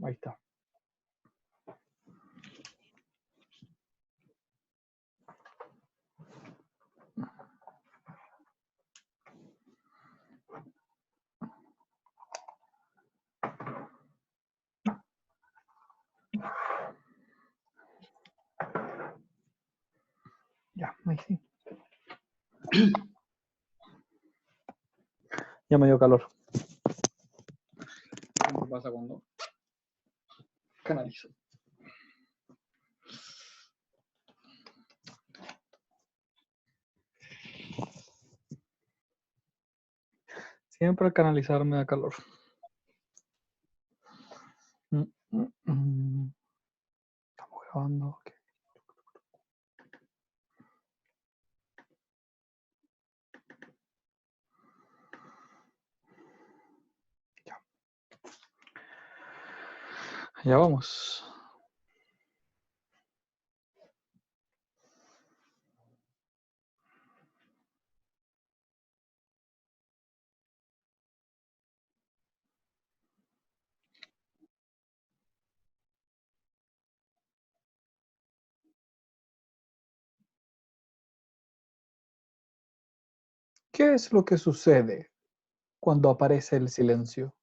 Ahí está. Ya, ahí sí. Ya me dio calor. ¿Qué pasa cuando canalizo? Siempre al canalizar me da calor. Estamos grabando. Okay. Ya vamos. ¿Qué es lo que sucede cuando aparece el silencio?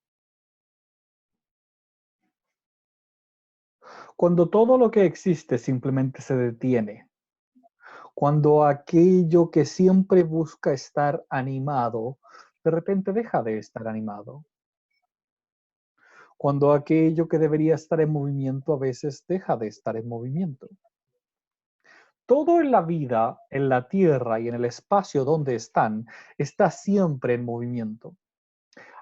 Cuando todo lo que existe simplemente se detiene. Cuando aquello que siempre busca estar animado, de repente deja de estar animado. Cuando aquello que debería estar en movimiento a veces deja de estar en movimiento. Todo en la vida, en la tierra y en el espacio donde están, está siempre en movimiento.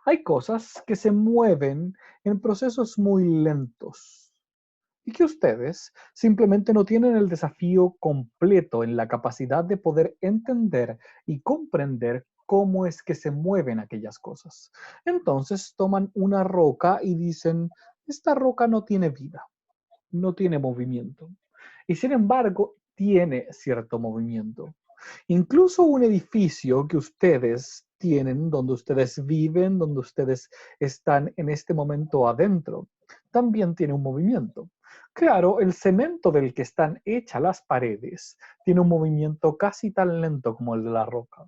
Hay cosas que se mueven en procesos muy lentos y que ustedes simplemente no tienen el desafío completo en la capacidad de poder entender y comprender cómo es que se mueven aquellas cosas. Entonces toman una roca y dicen, esta roca no tiene vida, no tiene movimiento. Y sin embargo, tiene cierto movimiento. Incluso un edificio que ustedes tienen, donde ustedes viven, donde ustedes están en este momento adentro, también tiene un movimiento. Claro, el cemento del que están hechas las paredes tiene un movimiento casi tan lento como el de la roca.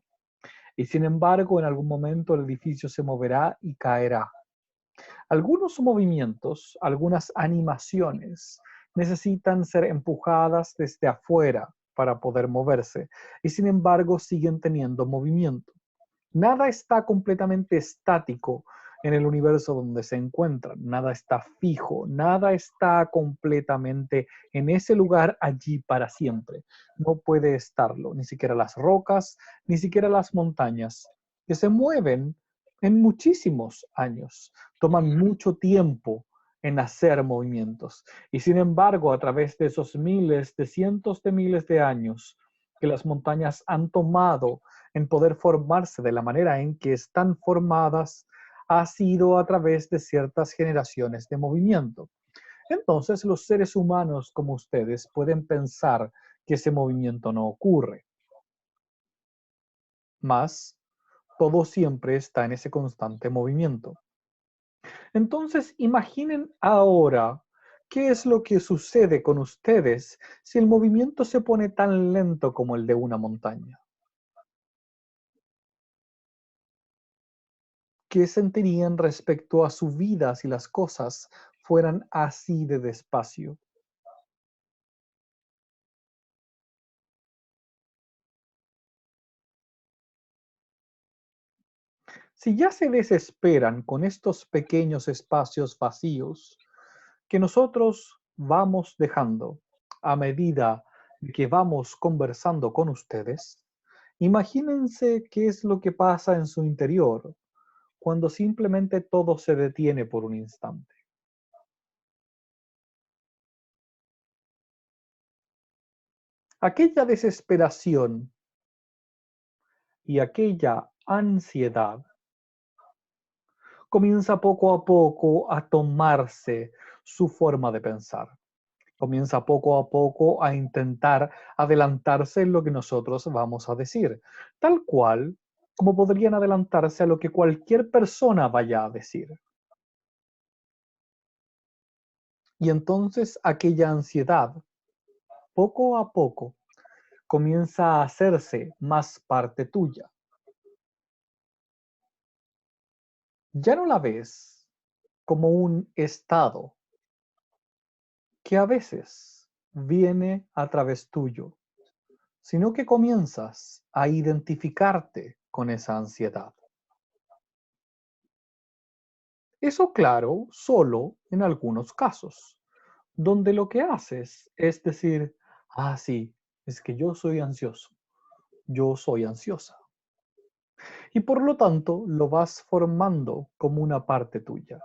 Y sin embargo, en algún momento el edificio se moverá y caerá. Algunos movimientos, algunas animaciones, necesitan ser empujadas desde afuera para poder moverse y sin embargo siguen teniendo movimiento. Nada está completamente estático en el universo donde se encuentran, nada está fijo, nada está completamente en ese lugar allí para siempre. No puede estarlo, ni siquiera las rocas, ni siquiera las montañas, que se mueven en muchísimos años, toman mucho tiempo en hacer movimientos. Y sin embargo, a través de esos miles, de cientos de miles de años que las montañas han tomado en poder formarse de la manera en que están formadas, ha sido a través de ciertas generaciones de movimiento. Entonces, los seres humanos como ustedes pueden pensar que ese movimiento no ocurre. Mas, todo siempre está en ese constante movimiento. Entonces, imaginen ahora qué es lo que sucede con ustedes si el movimiento se pone tan lento como el de una montaña. ¿Qué sentirían respecto a su vida si las cosas fueran así de despacio? Si ya se desesperan con estos pequeños espacios vacíos que nosotros vamos dejando a medida que vamos conversando con ustedes, imagínense qué es lo que pasa en su interior cuando simplemente todo se detiene por un instante. Aquella desesperación y aquella ansiedad comienza poco a poco a tomarse su forma de pensar. Comienza poco a poco a intentar adelantarse en lo que nosotros vamos a decir, tal cual como podrían adelantarse a lo que cualquier persona vaya a decir. Y entonces aquella ansiedad, poco a poco, comienza a hacerse más parte tuya. Ya no la ves como un estado que a veces viene a través tuyo, sino que comienzas a identificarte con esa ansiedad. Eso claro, solo en algunos casos, donde lo que haces es decir, ah, sí, es que yo soy ansioso, yo soy ansiosa. Y por lo tanto lo vas formando como una parte tuya.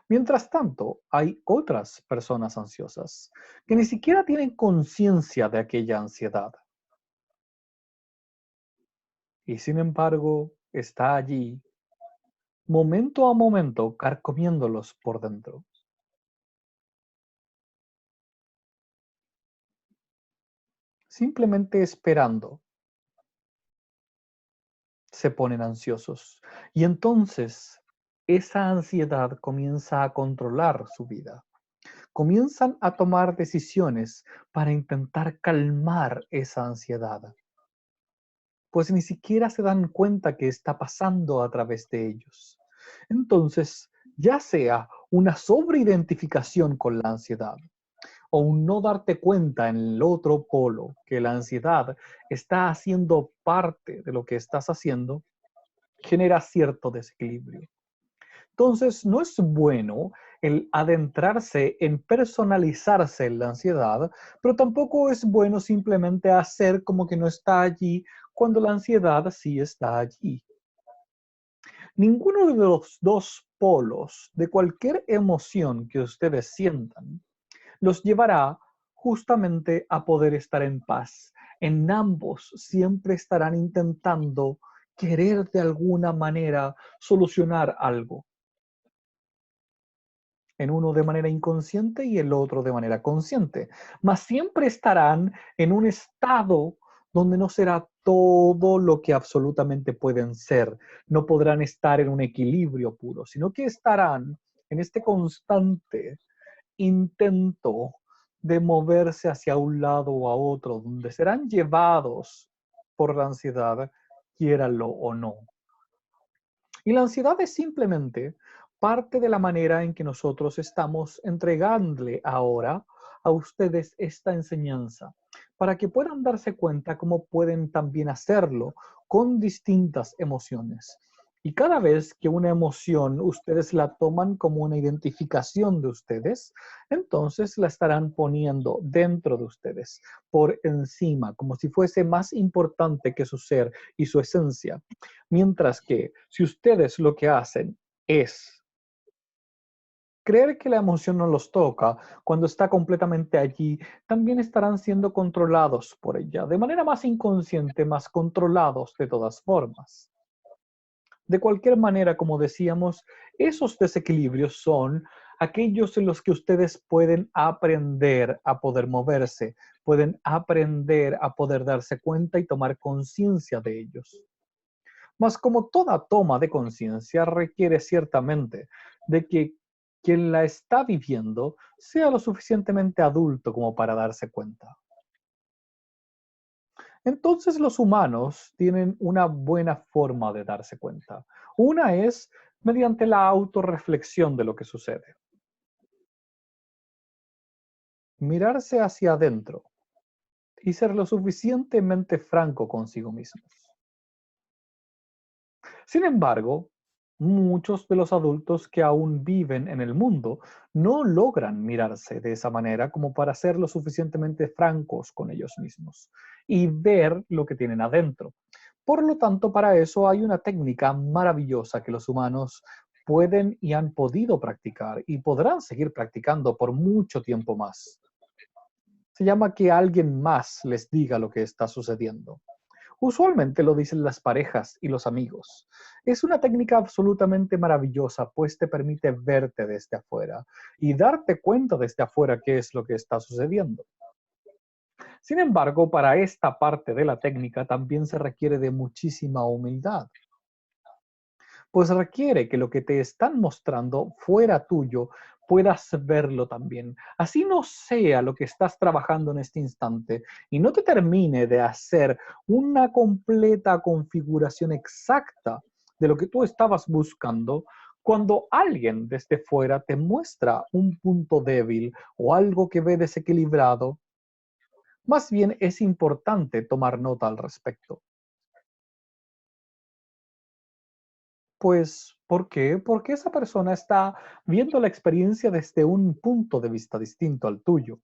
Mientras tanto, hay otras personas ansiosas que ni siquiera tienen conciencia de aquella ansiedad. Y sin embargo, está allí, momento a momento, carcomiéndolos por dentro. Simplemente esperando, se ponen ansiosos. Y entonces, esa ansiedad comienza a controlar su vida. Comienzan a tomar decisiones para intentar calmar esa ansiedad, pues ni siquiera se dan cuenta que está pasando a través de ellos. Entonces, ya sea una sobreidentificación con la ansiedad o un no darte cuenta en el otro polo que la ansiedad está haciendo parte de lo que estás haciendo, genera cierto desequilibrio. Entonces, no es bueno el adentrarse en personalizarse en la ansiedad, pero tampoco es bueno simplemente hacer como que no está allí cuando la ansiedad sí está allí. Ninguno de los dos polos de cualquier emoción que ustedes sientan los llevará justamente a poder estar en paz. En ambos siempre estarán intentando querer de alguna manera solucionar algo, en uno de manera inconsciente y el otro de manera consciente. Mas siempre estarán en un estado donde no será todo lo que absolutamente pueden ser. No podrán estar en un equilibrio puro, sino que estarán en este constante intento de moverse hacia un lado o a otro, donde serán llevados por la ansiedad, quiéralo o no. Y la ansiedad es simplemente parte de la manera en que nosotros estamos entregándole ahora a ustedes esta enseñanza, para que puedan darse cuenta cómo pueden también hacerlo con distintas emociones. Y cada vez que una emoción ustedes la toman como una identificación de ustedes, entonces la estarán poniendo dentro de ustedes, por encima, como si fuese más importante que su ser y su esencia. Mientras que si ustedes lo que hacen es creer que la emoción no los toca cuando está completamente allí, también estarán siendo controlados por ella, de manera más inconsciente, más controlados de todas formas. De cualquier manera, como decíamos, esos desequilibrios son aquellos en los que ustedes pueden aprender a poder moverse, pueden aprender a poder darse cuenta y tomar conciencia de ellos. Mas como toda toma de conciencia requiere ciertamente de que quien la está viviendo sea lo suficientemente adulto como para darse cuenta. Entonces los humanos tienen una buena forma de darse cuenta. Una es mediante la autorreflexión de lo que sucede. Mirarse hacia adentro y ser lo suficientemente franco consigo mismos. Sin embargo, muchos de los adultos que aún viven en el mundo no logran mirarse de esa manera como para ser lo suficientemente francos con ellos mismos y ver lo que tienen adentro. Por lo tanto, para eso hay una técnica maravillosa que los humanos pueden y han podido practicar y podrán seguir practicando por mucho tiempo más. Se llama que alguien más les diga lo que está sucediendo. Usualmente lo dicen las parejas y los amigos. Es una técnica absolutamente maravillosa, pues te permite verte desde afuera y darte cuenta desde afuera qué es lo que está sucediendo. Sin embargo, para esta parte de la técnica también se requiere de muchísima humildad, pues requiere que lo que te están mostrando fuera tuyo puedas verlo también. Así no sea lo que estás trabajando en este instante y no te termine de hacer una completa configuración exacta de lo que tú estabas buscando, cuando alguien desde fuera te muestra un punto débil o algo que ve desequilibrado, más bien es importante tomar nota al respecto. Pues, ¿por qué? Porque esa persona está viendo la experiencia desde un punto de vista distinto al tuyo.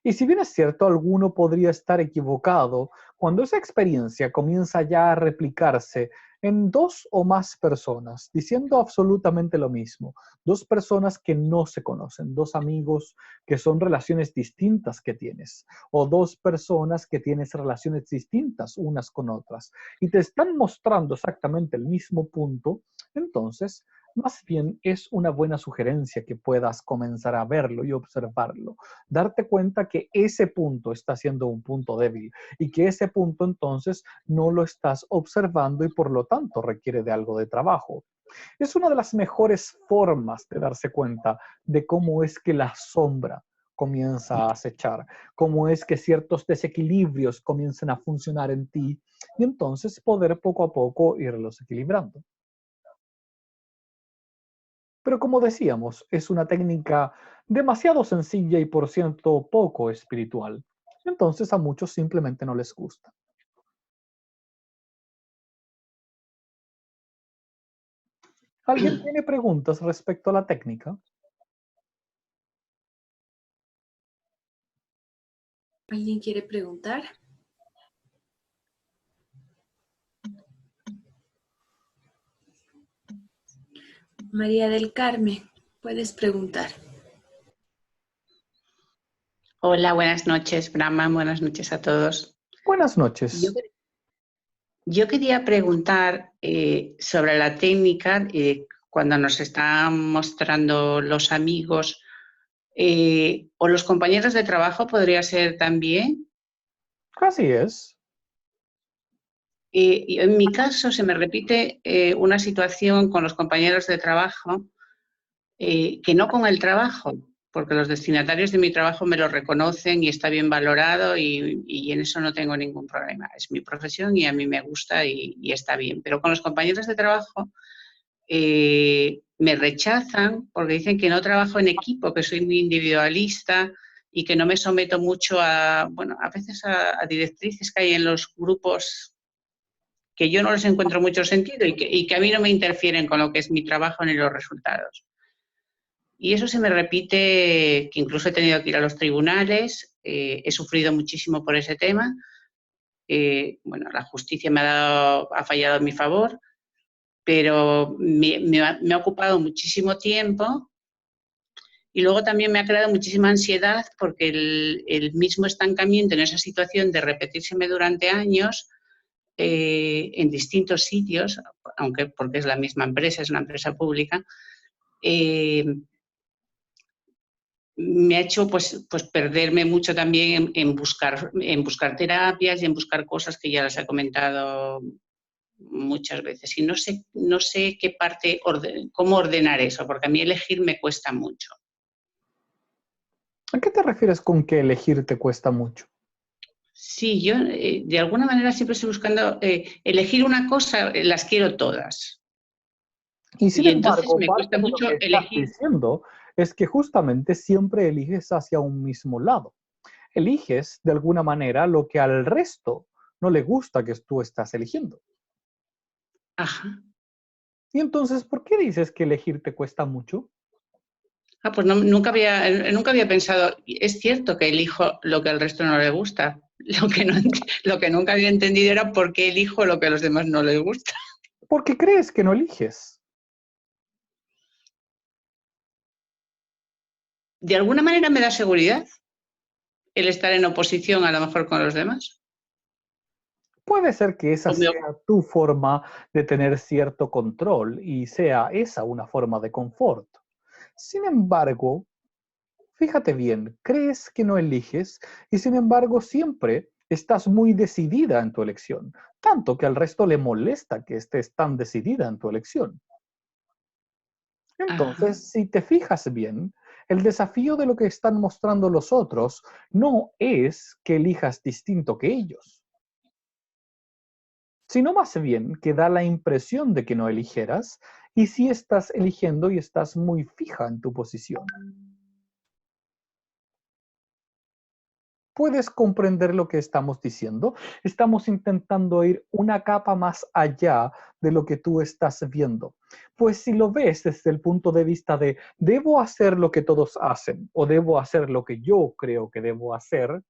Y si bien es cierto, alguno podría estar equivocado, cuando esa experiencia comienza ya a replicarse en dos o más personas, diciendo absolutamente lo mismo, dos personas que no se conocen, dos amigos que son relaciones distintas que tienes, o dos personas que tienes relaciones distintas unas con otras, y te están mostrando exactamente el mismo punto, entonces más bien es una buena sugerencia que puedas comenzar a verlo y observarlo, darte cuenta que ese punto está siendo un punto débil y que ese punto entonces no lo estás observando y por lo tanto requiere de algo de trabajo. Es una de las mejores formas de darse cuenta de cómo es que la sombra comienza a acechar, cómo es que ciertos desequilibrios comienzan a funcionar en ti y entonces poder poco a poco irlos equilibrando. Pero como decíamos, es una técnica demasiado sencilla y por cierto poco espiritual. Entonces a muchos simplemente no les gusta. ¿Alguien tiene preguntas respecto a la técnica? ¿Alguien quiere preguntar? María del Carmen, puedes preguntar. Hola, buenas noches, Brahman, buenas noches a todos. Buenas Yo, noches. yo quería preguntar sobre la técnica, cuando nos están mostrando los amigos o los compañeros de trabajo, podría ser también. Así es. Y en mi caso se me repite una situación con los compañeros de trabajo que no con el trabajo, porque los destinatarios de mi trabajo me lo reconocen y está bien valorado y en eso no tengo ningún problema. Es mi profesión y a mí me gusta y está bien. Pero con los compañeros de trabajo me rechazan porque dicen que no trabajo en equipo, que soy muy individualista y que no me someto mucho a, bueno, a veces a directrices que hay en los grupos que yo no les encuentro mucho sentido y que a mí no me interfieren con lo que es mi trabajo ni los resultados. Y eso se me repite, que incluso he tenido que ir a los tribunales, he sufrido muchísimo por ese tema. Bueno, la justicia ha fallado en mi favor, pero me ha ocupado muchísimo tiempo y luego también me ha creado muchísima ansiedad porque el mismo estancamiento en esa situación de repetírseme durante años en distintos sitios, aunque porque es la misma empresa, es una empresa pública, me ha hecho pues perderme mucho también en buscar terapias y en buscar cosas que ya les he comentado muchas veces. Y no sé qué parte, cómo ordenar eso, porque a mí elegir me cuesta mucho. ¿A qué te refieres con que elegir te cuesta mucho? Sí, yo de alguna manera siempre estoy buscando elegir una cosa, las quiero todas. Y sin Y entonces embargo, me cuesta parte de lo mucho que estás elegir. diciendo es que justamente siempre eliges hacia un mismo lado. Eliges de alguna manera lo que al resto no le gusta que tú estás eligiendo. Ajá. Y entonces, ¿por qué dices que elegir te cuesta mucho? Ah, pues nunca había pensado, es cierto que elijo lo que al resto no le gusta. Lo que nunca había entendido era por qué elijo lo que a los demás no les gusta. Porque crees que no eliges. De alguna manera me da seguridad el estar en oposición a lo mejor con los demás. Puede ser que esa O me- sea tu forma de tener cierto control y sea esa una forma de confort. Sin embargo, fíjate bien, crees que no eliges y sin embargo siempre estás muy decidida en tu elección, tanto que al resto le molesta que estés tan decidida en tu elección. Entonces, si te fijas bien, el desafío de lo que están mostrando los otros no es que elijas distinto que ellos, sino más bien que da la impresión de que no eligieras y si estás eligiendo y estás muy fija en tu posición. ¿Puedes comprender lo que estamos diciendo? Estamos intentando ir una capa más allá de lo que tú estás viendo. Pues si lo ves desde el punto de vista de debo hacer lo que todos hacen o debo hacer lo que yo creo que debo hacer,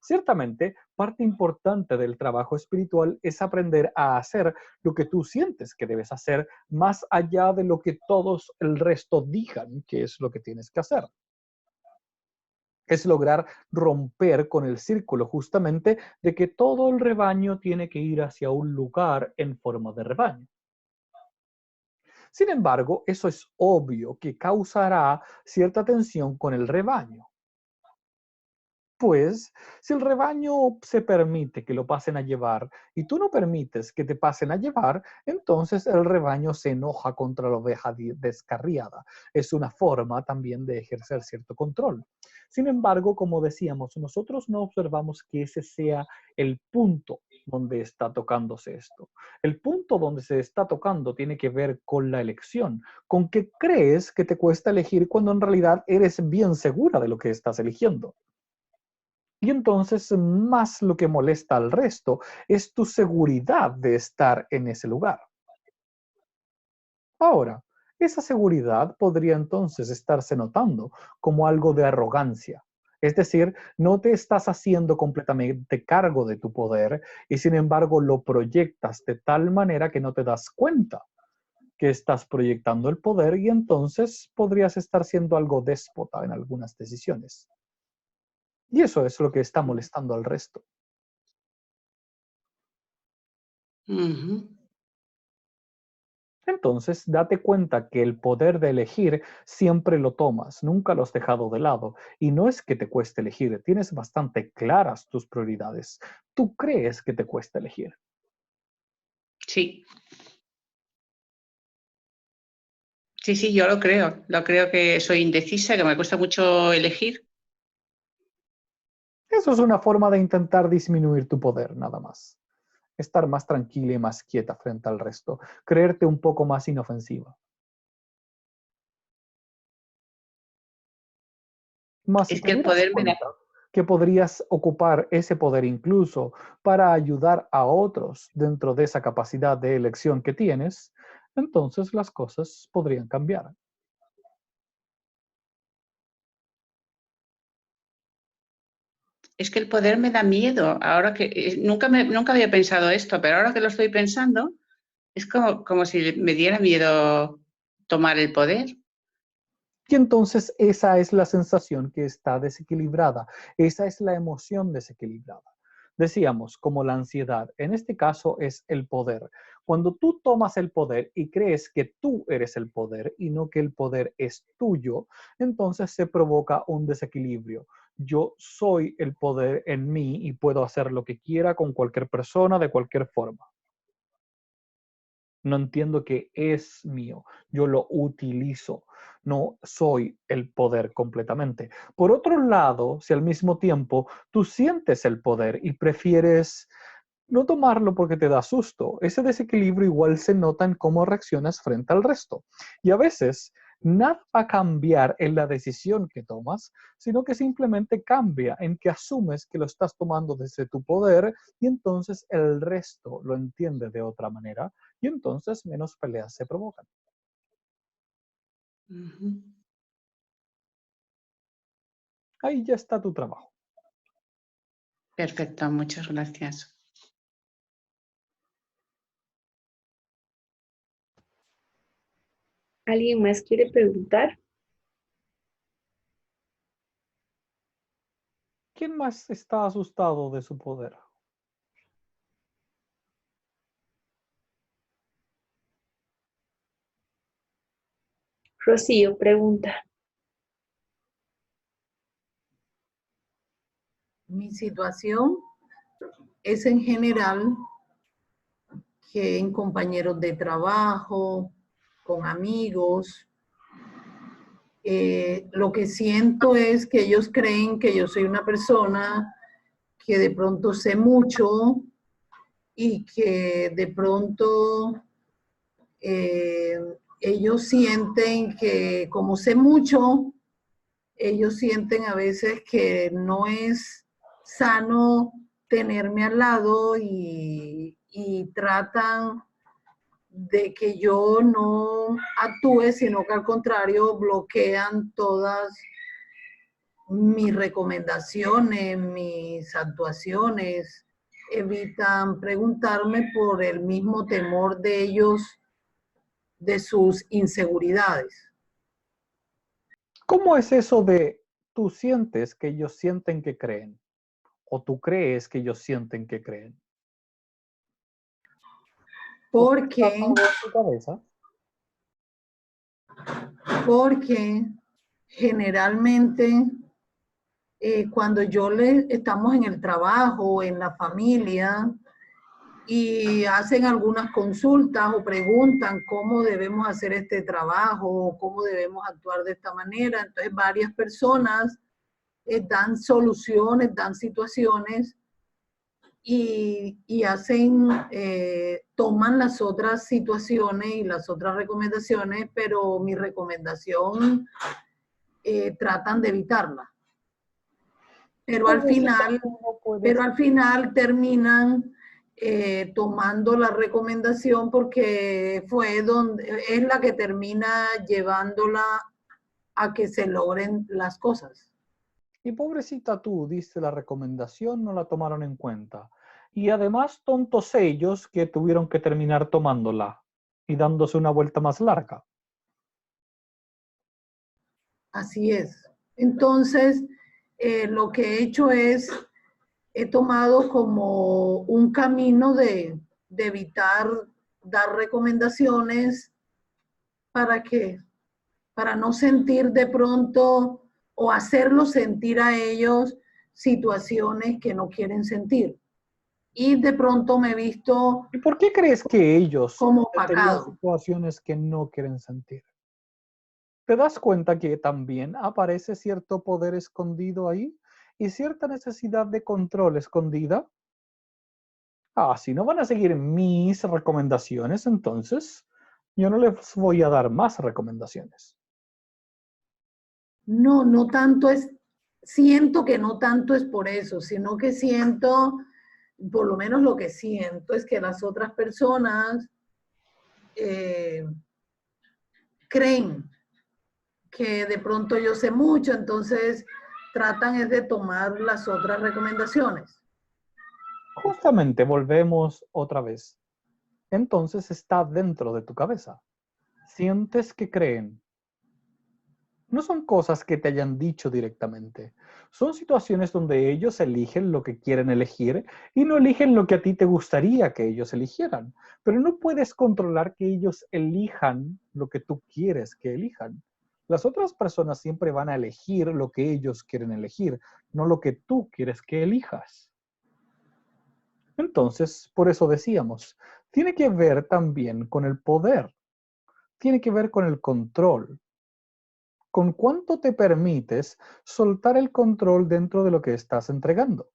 ciertamente parte importante del trabajo espiritual es aprender a hacer lo que tú sientes que debes hacer más allá de lo que todos el resto digan que es lo que tienes que hacer. Es lograr romper con el círculo justamente de que todo el rebaño tiene que ir hacia un lugar en forma de rebaño. Sin embargo, eso es obvio que causará cierta tensión con el rebaño. Pues, si el rebaño se permite que lo pasen a llevar y tú no permites que te pasen a llevar, entonces el rebaño se enoja contra la oveja descarriada. Es una forma también de ejercer cierto control. Sin embargo, como decíamos, nosotros no observamos que ese sea el punto donde está tocándose esto. El punto donde se está tocando tiene que ver con la elección, con que crees que te cuesta elegir cuando en realidad eres bien segura de lo que estás eligiendo. Y entonces más lo que molesta al resto es tu seguridad de estar en ese lugar. Ahora, esa seguridad podría entonces estarse notando como algo de arrogancia. Es decir, no te estás haciendo completamente cargo de tu poder y sin embargo lo proyectas de tal manera que no te das cuenta que estás proyectando el poder y entonces podrías estar siendo algo déspota en algunas decisiones. Y eso es lo que está molestando al resto. Ujú. Entonces, date cuenta que el poder de elegir siempre lo tomas, nunca lo has dejado de lado. Y no es que te cueste elegir, tienes bastante claras tus prioridades. Tú crees que te cuesta elegir. Sí, sí, sí, yo lo creo. Lo creo que soy indecisa, que me cuesta mucho elegir. Eso es una forma de intentar disminuir tu poder, nada más. Estar más tranquila y más quieta frente al resto. Creerte un poco más inofensiva. Más si Es te que el dieras poder me da... cuenta que podrías ocupar ese poder incluso para ayudar a otros dentro de esa capacidad de elección que tienes, entonces las cosas podrían cambiar. Es que el poder me da miedo. Ahora que nunca había pensado esto, pero ahora que lo estoy pensando, es como si me diera miedo tomar el poder. Y entonces esa es la sensación que está desequilibrada, esa es la emoción desequilibrada. Decíamos, como la ansiedad, en este caso es el poder. Cuando tú tomas el poder y crees que tú eres el poder y no que el poder es tuyo, entonces se provoca un desequilibrio. Yo soy el poder en mí y puedo hacer lo que quiera con cualquier persona de cualquier forma. No entiendo que es mío, yo lo utilizo, no soy el poder completamente. Por otro lado, si al mismo tiempo tú sientes el poder y prefieres no tomarlo porque te da susto, ese desequilibrio igual se nota en cómo reaccionas frente al resto. Y a veces nada va a cambiar en la decisión que tomas, sino que simplemente cambia en que asumes que lo estás tomando desde tu poder y entonces el resto lo entiende de otra manera y entonces menos peleas se provocan. Ujú. Ahí ya está tu trabajo. Perfecto, muchas gracias. ¿Alguien más quiere preguntar? ¿Quién más está asustado de su poder? Rocío pregunta. Mi situación es en general que en compañeros de trabajo, con amigos, lo que siento es que ellos creen que yo soy una persona que de pronto sé mucho y que de pronto ellos sienten que como sé mucho, ellos sienten a veces que no es sano tenerme al lado y tratan de que yo no actúe, sino que al contrario bloquean todas mis recomendaciones, mis actuaciones, evitan preguntarme por el mismo temor de ellos, de sus inseguridades. ¿Cómo es eso de tú sientes que ellos sienten que creen? ¿O tú crees que ellos sienten que creen? Porque, ¿Está todo en tu cabeza? porque generalmente cuando estamos en el trabajo, en la familia, y hacen algunas consultas o preguntan cómo debemos hacer este trabajo o cómo debemos actuar de esta manera. Entonces varias personas dan soluciones, dan situaciones y hacen, toman las otras situaciones y las otras recomendaciones, pero mi recomendación tratan de evitarla. Pero al final terminan tomando la recomendación porque es la que termina llevándola a que se logren las cosas. Y pobrecita tú, diste la recomendación, no la tomaron en cuenta. Y además, tontos ellos que tuvieron que terminar tomándola y dándose una vuelta más larga. Así es. Entonces, lo que he hecho es, he tomado como un camino de evitar dar recomendaciones para que, para no sentir de pronto o hacerlos sentir a ellos situaciones que no quieren sentir. Y de pronto me he visto ¿Y por qué crees que ellos como sentirían opacado. situaciones que no quieren sentir? ¿Te das cuenta que también aparece cierto poder escondido ahí y cierta necesidad de control escondida? Ah, si no van a seguir mis recomendaciones, entonces yo no les voy a dar más recomendaciones. No, no tanto es, siento que no tanto es por eso, sino que siento, por lo menos lo que siento es que las otras personas creen que de pronto yo sé mucho, entonces tratan es de tomar las otras recomendaciones. Justamente volvemos otra vez. Entonces está dentro de tu cabeza. Sientes que creen. No son cosas que te hayan dicho directamente. Son situaciones donde ellos eligen lo que quieren elegir y no eligen lo que a ti te gustaría que ellos eligieran. Pero no puedes controlar que ellos elijan lo que tú quieres que elijan. Las otras personas siempre van a elegir lo que ellos quieren elegir, no lo que tú quieres que elijas. Entonces, por eso decíamos, tiene que ver también con el poder, tiene que ver con el control. ¿Con cuánto te permites soltar el control dentro de lo que estás entregando?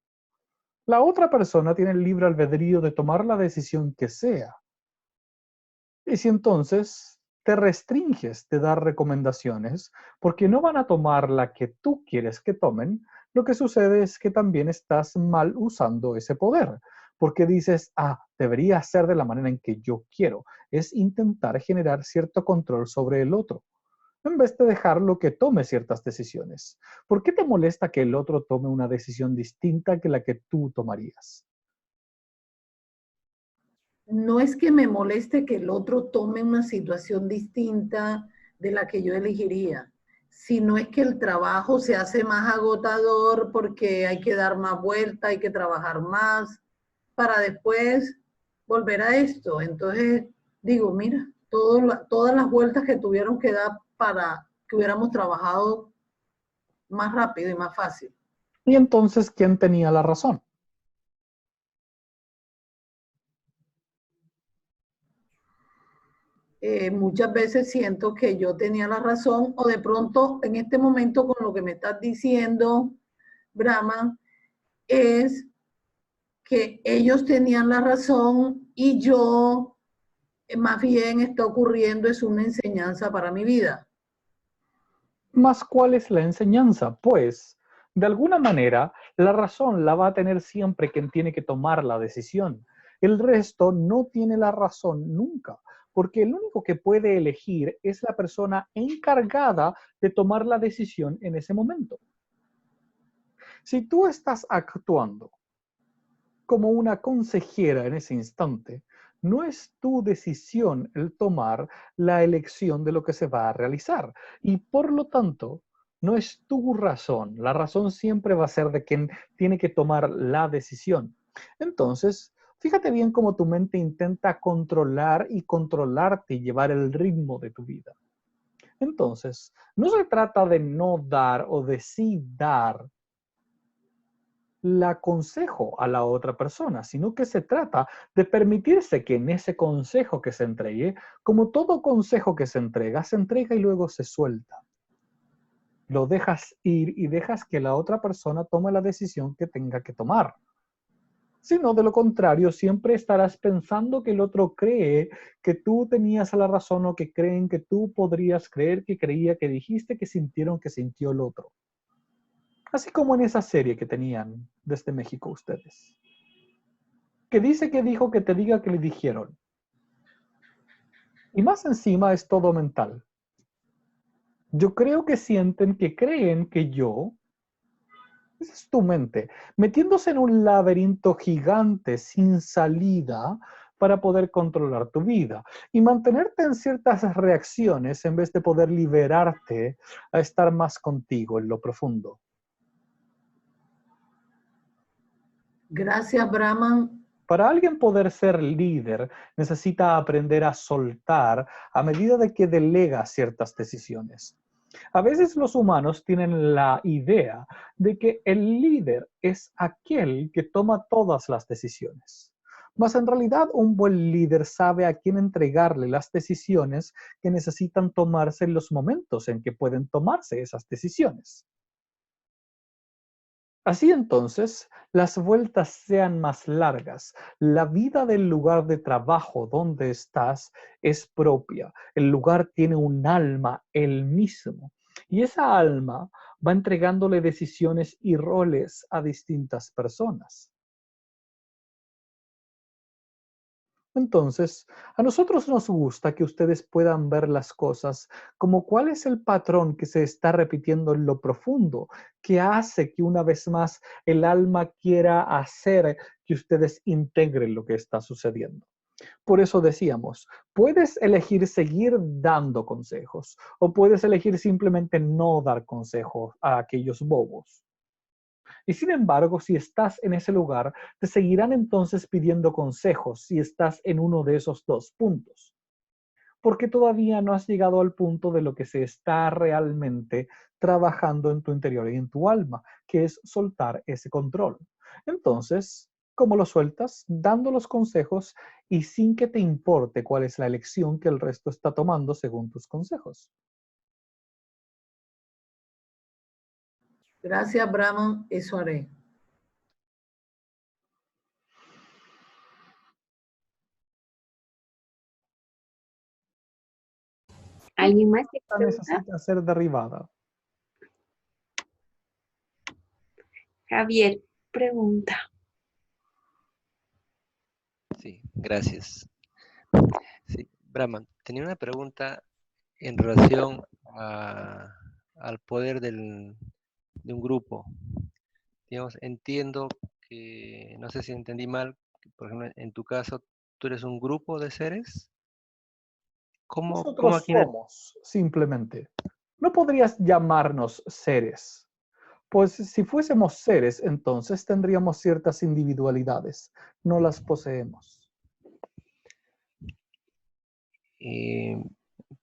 La otra persona tiene el libre albedrío de tomar la decisión que sea. Y si entonces te restringes de dar recomendaciones porque no van a tomar la que tú quieres que tomen, lo que sucede es que también estás mal usando ese poder. Porque dices, debería ser de la manera en que yo quiero. Es intentar generar cierto control sobre el otro, en vez de dejarlo que tome ciertas decisiones. ¿Por qué te molesta que el otro tome una decisión distinta que la que tú tomarías? No es que me moleste que el otro tome una situación distinta de la que yo elegiría, sino es que el trabajo se hace más agotador porque hay que dar más vuelta, hay que trabajar más para después volver a esto. Entonces digo, mira, todas las vueltas que tuvieron que dar para que hubiéramos trabajado más rápido y más fácil. Y entonces, ¿quién tenía la razón? muchas veces siento que yo tenía la razón, o de pronto en este momento con lo que me estás diciendo, Brahma, es que ellos tenían la razón y yo, más bien está ocurriendo, es una enseñanza para mi vida. Mas, ¿cuál es la enseñanza? Pues, de alguna manera, la razón la va a tener siempre quien tiene que tomar la decisión. El resto no tiene la razón nunca, porque el único que puede elegir es la persona encargada de tomar la decisión en ese momento. Si tú estás actuando como una consejera en ese instante, no es tu decisión el tomar la elección de lo que se va a realizar. Y por lo tanto, no es tu razón. La razón siempre va a ser de quien tiene que tomar la decisión. Entonces, fíjate bien cómo tu mente intenta controlar y controlarte y llevar el ritmo de tu vida. Entonces, no se trata de no dar o de sí dar el consejo a la otra persona, sino que se trata de permitirse que en ese consejo que se entregue, como todo consejo que se entrega y luego se suelta. Lo dejas ir y dejas que la otra persona tome la decisión que tenga que tomar. Si no, de lo contrario, siempre estarás pensando que el otro cree que tú tenías la razón o que creen que tú podrías creer que creía que dijiste que sintieron que sintió el otro. Así como en esa serie que tenían desde México ustedes. Que dice que dijo que te diga que le dijeron. Y más encima es todo mental. Yo creo que sienten que creen que yo, esa es tu mente, metiéndose en un laberinto gigante sin salida para poder controlar tu vida y mantenerte en ciertas reacciones en vez de poder liberarte a estar más contigo en lo profundo. Gracias, Brahman. Para alguien poder ser líder, necesita aprender a soltar a medida de que delega ciertas decisiones. A veces los humanos tienen la idea de que el líder es aquel que toma todas las decisiones. Mas en realidad un buen líder sabe a quién entregarle las decisiones que necesitan tomarse en los momentos en que pueden tomarse esas decisiones. Así entonces, las vueltas sean más largas. La vida del lugar de trabajo donde estás es propia. El lugar tiene un alma, él mismo. Y esa alma va entregándole decisiones y roles a distintas personas. Entonces, a nosotros nos gusta que ustedes puedan ver las cosas como cuál es el patrón que se está repitiendo en lo profundo, que hace que una vez más el alma quiera hacer que ustedes integren lo que está sucediendo. Por eso decíamos, puedes elegir seguir dando consejos o puedes elegir simplemente no dar consejos a aquellos bobos. Y sin embargo, si estás en ese lugar, te seguirán entonces pidiendo consejos si estás en uno de esos dos puntos. Porque todavía no has llegado al punto de lo que se está realmente trabajando en tu interior y en tu alma, que es soltar ese control. Entonces, ¿cómo lo sueltas? Dando los consejos y sin que te importe cuál es la elección que el resto está tomando según tus consejos. Gracias, Brahman. Eso haré. ¿Alguien más quiere Esta preguntar? necesita ser derribada. Javier, pregunta. Sí, gracias. Sí, Brahman, tenía una pregunta en relación al poder de un grupo. Digamos, entiendo que, no sé si entendí mal, que, por ejemplo, en tu caso, tú eres un grupo de seres. ¿Cómo Nosotros aquí somos, simplemente. No podrías llamarnos seres. Pues si fuésemos seres, entonces tendríamos ciertas individualidades. No las poseemos.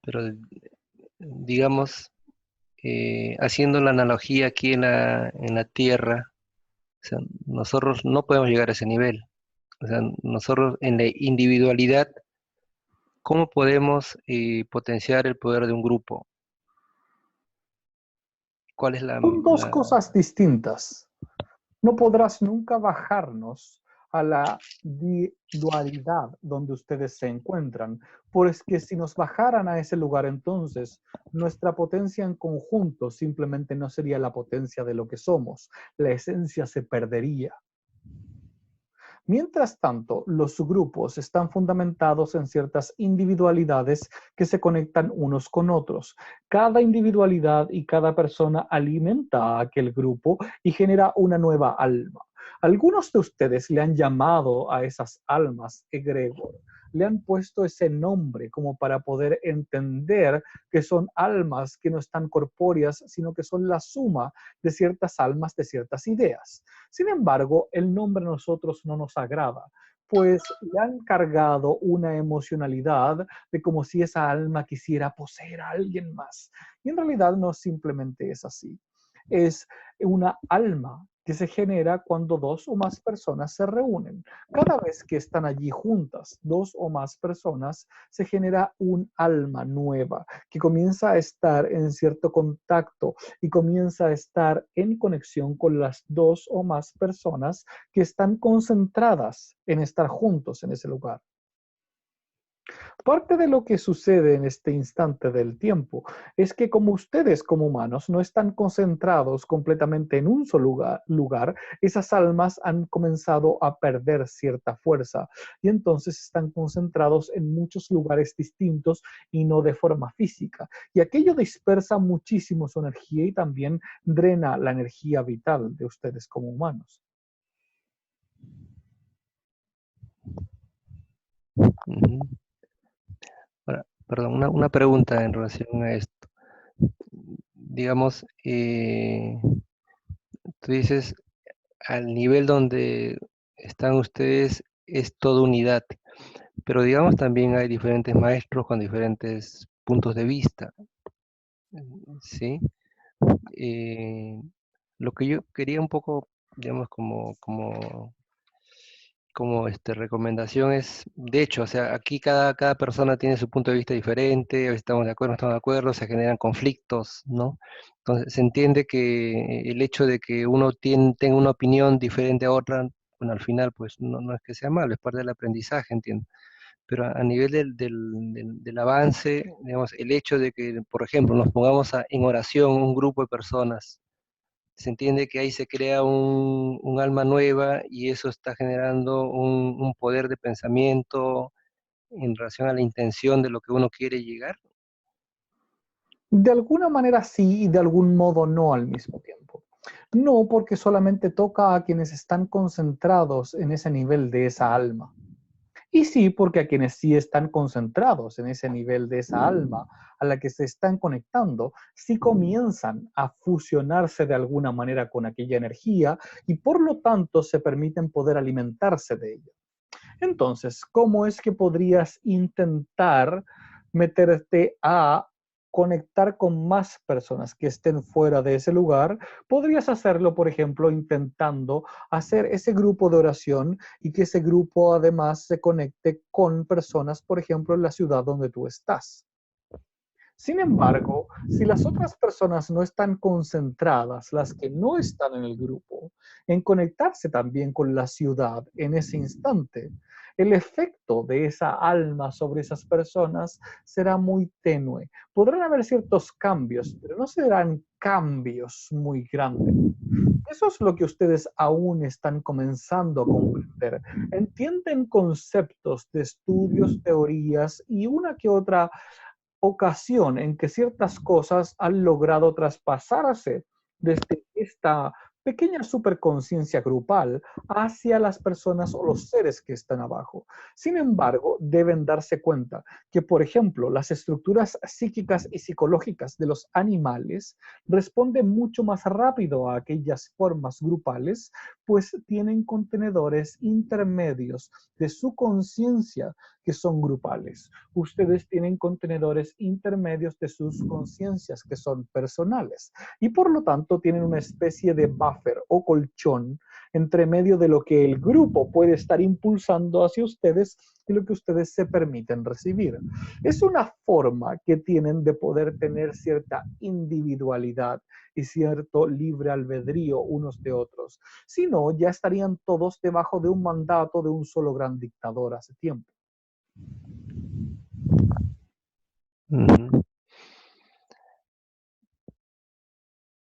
pero digamos, haciendo la analogía aquí en la Tierra, o sea, nosotros no podemos llegar a ese nivel. O sea, nosotros en la individualidad ¿cómo podemos potenciar el poder de un grupo? ¿Cuál es Son dos cosas distintas. No podrás nunca bajarnos a la dualidad donde ustedes se encuentran, pues que si nos bajaran a ese lugar, entonces nuestra potencia en conjunto simplemente no sería la potencia de lo que somos, la esencia se perdería. Mientras tanto, los subgrupos están fundamentados en ciertas individualidades que se conectan unos con otros. Cada individualidad y cada persona alimenta a aquel grupo y genera una nueva alma. Algunos de ustedes le han llamado a esas almas egregor, le han puesto ese nombre como para poder entender que son almas que no están corpóreas, sino que son la suma de ciertas almas, de ciertas ideas. Sin embargo, el nombre a nosotros no nos agrada, pues le han cargado una emocionalidad de como si esa alma quisiera poseer a alguien más. Y en realidad no simplemente es así. Es una alma que se genera cuando dos o más personas se reúnen. Cada vez que están allí juntas, dos o más personas, se genera un alma nueva que comienza a estar en cierto contacto y comienza a estar en conexión con las dos o más personas que están concentradas en estar juntos en ese lugar. Parte de lo que sucede en este instante del tiempo es que como ustedes como humanos no están concentrados completamente en un solo lugar, esas almas han comenzado a perder cierta fuerza y entonces están concentrados en muchos lugares distintos y no de forma física. Y aquello dispersa muchísimo su energía y también drena la energía vital de ustedes como humanos. Ahora, perdón, una pregunta en relación a esto. Digamos, tú dices, al nivel donde están ustedes es toda unidad, pero digamos también hay diferentes maestros con diferentes puntos de vista, ¿sí? Lo que yo quería un poco, digamos, como recomendación es, de hecho, o sea, aquí cada persona tiene su punto de vista diferente, a veces estamos de acuerdo, no estamos de acuerdo, se generan conflictos, ¿no? Entonces se entiende que el hecho de que uno tenga una opinión diferente a otra, bueno, al final, pues no es que sea malo, es parte del aprendizaje, entiendo. Pero a nivel del avance, digamos, el hecho de que, por ejemplo, nos pongamos en oración un grupo de personas, se entiende que ahí se crea un alma nueva y eso está generando un poder de pensamiento en relación a la intención de lo que uno quiere llegar. De alguna manera sí y de algún modo no al mismo tiempo. No porque solamente toca a quienes están concentrados en ese nivel de esa alma. Y sí porque a quienes sí están concentrados en ese nivel de esa alma a la que se están conectando, sí comienzan a fusionarse de alguna manera con aquella energía y por lo tanto se permiten poder alimentarse de ella. Entonces, ¿cómo es que podrías intentar meterte a conectar con más personas que estén fuera de ese lugar? Podrías hacerlo, por ejemplo, intentando hacer ese grupo de oración y que ese grupo además se conecte con personas, por ejemplo, en la ciudad donde tú estás. Sin embargo, si las otras personas no están concentradas, las que no están en el grupo, en conectarse también con la ciudad en ese instante, el efecto de esa alma sobre esas personas será muy tenue. Podrán haber ciertos cambios, pero no serán cambios muy grandes. Eso es lo que ustedes aún están comenzando a comprender. Entienden conceptos de estudios, teorías y una que otra ocasión en que ciertas cosas han logrado traspasarse desde esta pequeña superconciencia grupal hacia las personas o los seres que están abajo. Sin embargo, deben darse cuenta que, por ejemplo, las estructuras psíquicas y psicológicas de los animales responden mucho más rápido a aquellas formas grupales, pues tienen contenedores intermedios de su conciencia que son grupales. Ustedes tienen contenedores intermedios de sus conciencias que son personales y por lo tanto tienen una especie de buffer buffer o colchón entre medio de lo que el grupo puede estar impulsando hacia ustedes y lo que ustedes se permiten recibir. Es una forma que tienen de poder tener cierta individualidad y cierto libre albedrío unos de otros. Si no, ya estarían todos debajo de un mandato de un solo gran dictador hace tiempo. Ujú.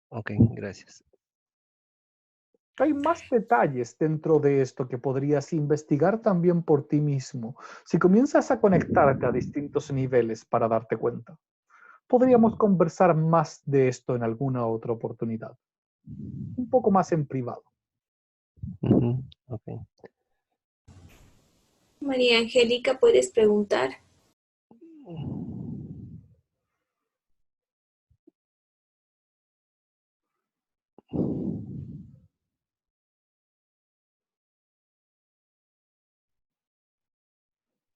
Ok, gracias. Hay más detalles dentro de esto que podrías investigar también por ti mismo si comienzas a conectarte a distintos niveles para darte cuenta. Podríamos conversar más de esto en alguna otra oportunidad, un poco más en privado. Ujú, ok. María Angélica, ¿puedes preguntar?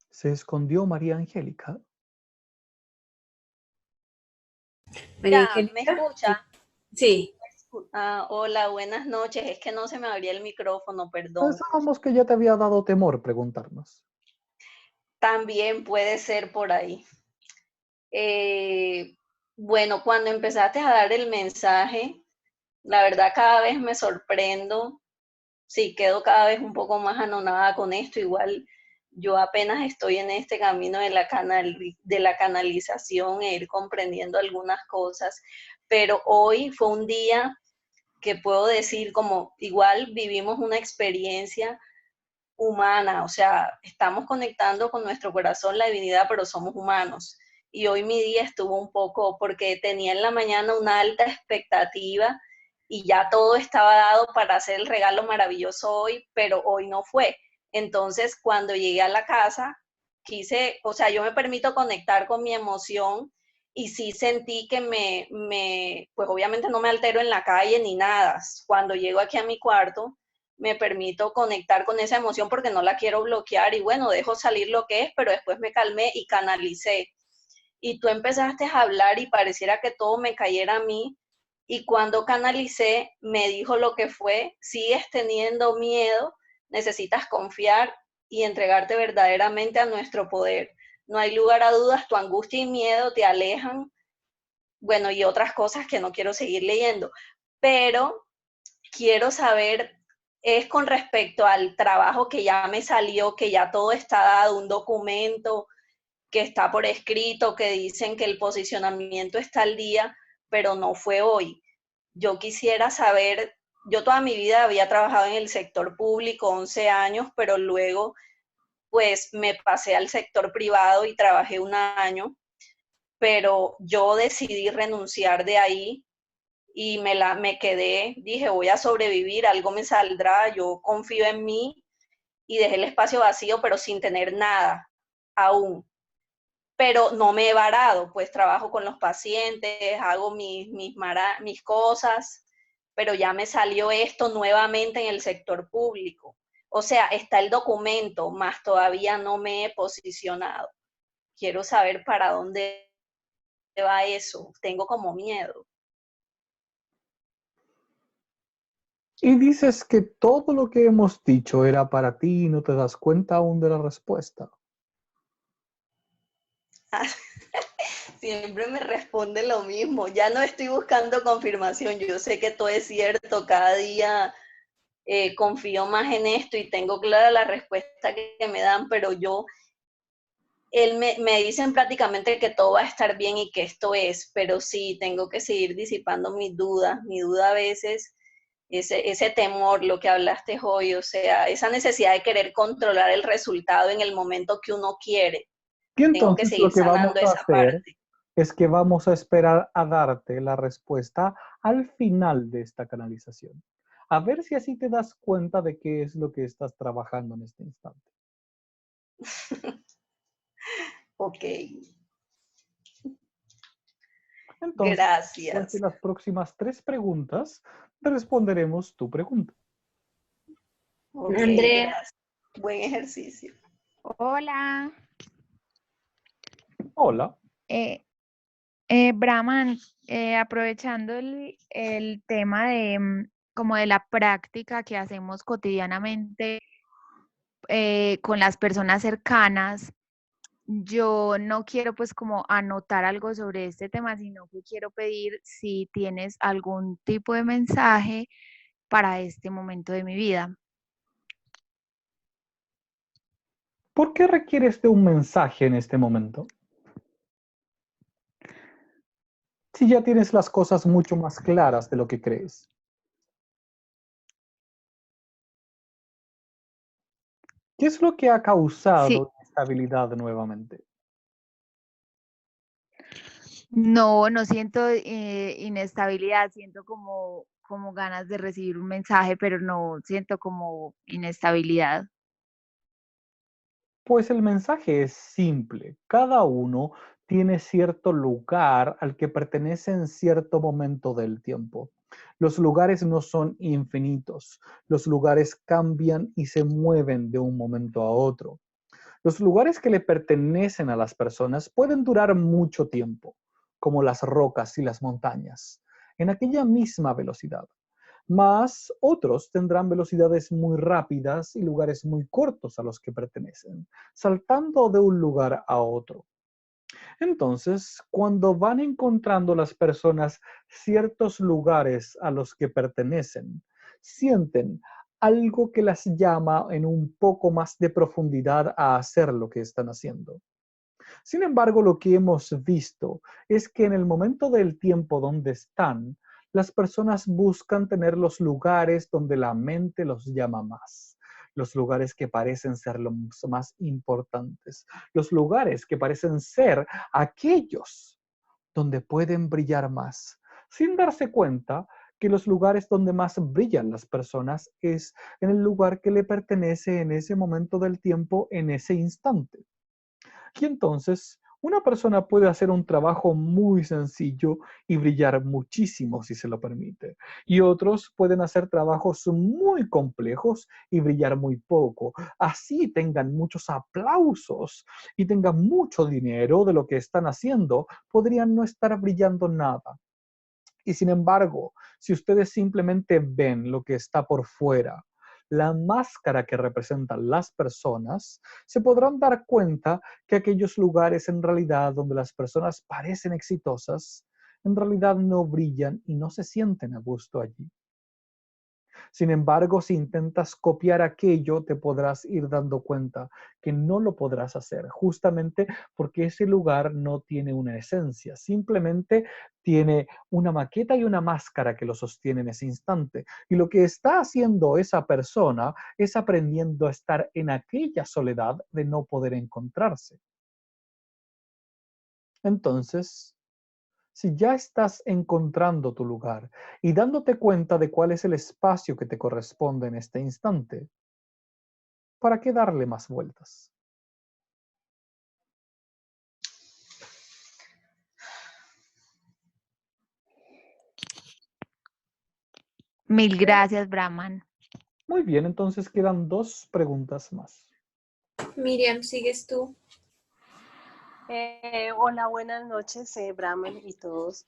Se escondió María Angélica. María Ya, ¿me Angélica. escucha? Sí. Hola, buenas noches. Es que no se me abría el micrófono, perdón. Pensábamos que ya te había dado temor preguntarnos. También puede ser por ahí. Bueno, cuando empezaste a dar el mensaje, la verdad cada vez me sorprendo. Sí, quedo cada vez un poco más anonadada con esto. Igual yo apenas estoy en este camino de la canalización e ir comprendiendo algunas cosas. Pero hoy fue un día que puedo decir como igual vivimos una experiencia humana, o sea, estamos conectando con nuestro corazón la divinidad, pero somos humanos. Y hoy mi día estuvo un poco, porque tenía en la mañana una alta expectativa y ya todo estaba dado para hacer el regalo maravilloso hoy, pero hoy no fue. Entonces, cuando llegué a la casa, quise, o sea, yo me permito conectar con mi emoción y sí sentí que pues obviamente no me altero en la calle ni nada. Cuando llego aquí a mi cuarto, me permito conectar con esa emoción porque no la quiero bloquear y bueno, dejo salir lo que es, pero después me calmé y canalicé. Y tú empezaste a hablar y pareciera que todo me cayera a mí y cuando canalicé me dijo lo que fue, sigues teniendo miedo, necesitas confiar y entregarte verdaderamente a nuestro poder. No hay lugar a dudas, tu angustia y miedo te alejan, bueno, y otras cosas que no quiero seguir leyendo, pero quiero saber es con respecto al trabajo que ya me salió, que ya todo está dado, un documento que está por escrito, que dicen que el posicionamiento está al día, pero no fue hoy. Yo quisiera saber, yo toda mi vida había trabajado en el sector público, 11 años, pero luego pues me pasé al sector privado y trabajé un año, pero yo decidí renunciar de ahí y me quedé, dije, voy a sobrevivir, algo me saldrá, yo confío en mí y dejé el espacio vacío, pero sin tener nada aún. Pero no me he varado, pues trabajo con los pacientes, hago mis cosas, pero ya me salió esto nuevamente en el sector público. O sea, está el documento, más todavía no me he posicionado. Quiero saber para dónde va eso. Tengo como miedo. Y dices que todo lo que hemos dicho era para ti y no te das cuenta aún de la respuesta. Siempre me responde lo mismo. Ya no estoy buscando confirmación. Yo sé que todo es cierto. Cada día confío más en esto y tengo clara la respuesta que me dan, pero me dicen prácticamente que todo va a estar bien y que esto es, pero sí, tengo que seguir disipando mis dudas. Mi duda a veces, ese temor, lo que hablaste hoy, o sea, esa necesidad de querer controlar el resultado en el momento que uno quiere. Y Tengo que entonces lo seguir que vamos sanando a esa hacer parte. es que vamos a esperar a darte la respuesta al final de esta canalización. A ver si así te das cuenta de qué es lo que estás trabajando en este instante. Ok, Entonces, después de gracias. las próximas 3 preguntas, responderemos tu pregunta. Ok, Andrea. gracias. Buen ejercicio. Hola, Hola. Brahman, aprovechando el tema de como de la práctica que hacemos cotidianamente con las personas cercanas, yo no quiero pues como anotar algo sobre este tema, sino que quiero pedir si tienes algún tipo de mensaje para este momento de mi vida. ¿Por qué requieres de un mensaje en este momento? Si ya tienes las cosas mucho más claras de lo que crees. ¿Qué es lo que ha Sí, causado inestabilidad nuevamente? no siento inestabilidad, siento como ganas de recibir un mensaje, pero no siento como inestabilidad. Pues el mensaje es simple. Cada uno tiene cierto lugar al que pertenece en cierto momento del tiempo. Los lugares no son infinitos. Los lugares cambian y se mueven de un momento a otro. Los lugares que le pertenecen a las personas pueden durar mucho tiempo, como las rocas y las montañas, en aquella misma velocidad. Mas otros tendrán velocidades muy rápidas y lugares muy cortos a los que pertenecen, saltando de un lugar a otro. Entonces, cuando van encontrando las personas ciertos lugares a los que pertenecen, sienten algo que las llama en un poco más de profundidad a hacer lo que están haciendo. Sin embargo, lo que hemos visto es que en el momento del tiempo donde están, las personas buscan tener los lugares donde la mente los llama más, los lugares que parecen ser los más importantes, los lugares que parecen ser aquellos donde pueden brillar más, sin darse cuenta que los lugares donde más brillan las personas es en el lugar que le pertenece en ese momento del tiempo, en ese instante. Y entonces, una persona puede hacer un trabajo muy sencillo y brillar muchísimo si se lo permite. Y otros pueden hacer trabajos muy complejos y brillar muy poco. Así tengan muchos aplausos y tengan mucho dinero de lo que están haciendo, podrían no estar brillando nada. Y sin embargo, si ustedes simplemente ven lo que está por fuera, la máscara que representan las personas, se podrán dar cuenta que aquellos lugares en realidad donde las personas parecen exitosas, en realidad no brillan y no se sienten a gusto allí. Sin embargo, si intentas copiar aquello, te podrás ir dando cuenta que no lo podrás hacer, justamente porque ese lugar no tiene una esencia, simplemente tiene una maqueta y una máscara que lo sostiene en ese instante. Y lo que está haciendo esa persona es aprendiendo a estar en aquella soledad de no poder encontrarse. Entonces, si ya estás encontrando tu lugar y dándote cuenta de cuál es el espacio que te corresponde en este instante, ¿para qué darle más vueltas? Mil gracias, Brahman. Muy bien, entonces quedan 2 preguntas más. Miriam, sigues tú. Hola, buenas noches, Brahman y todos.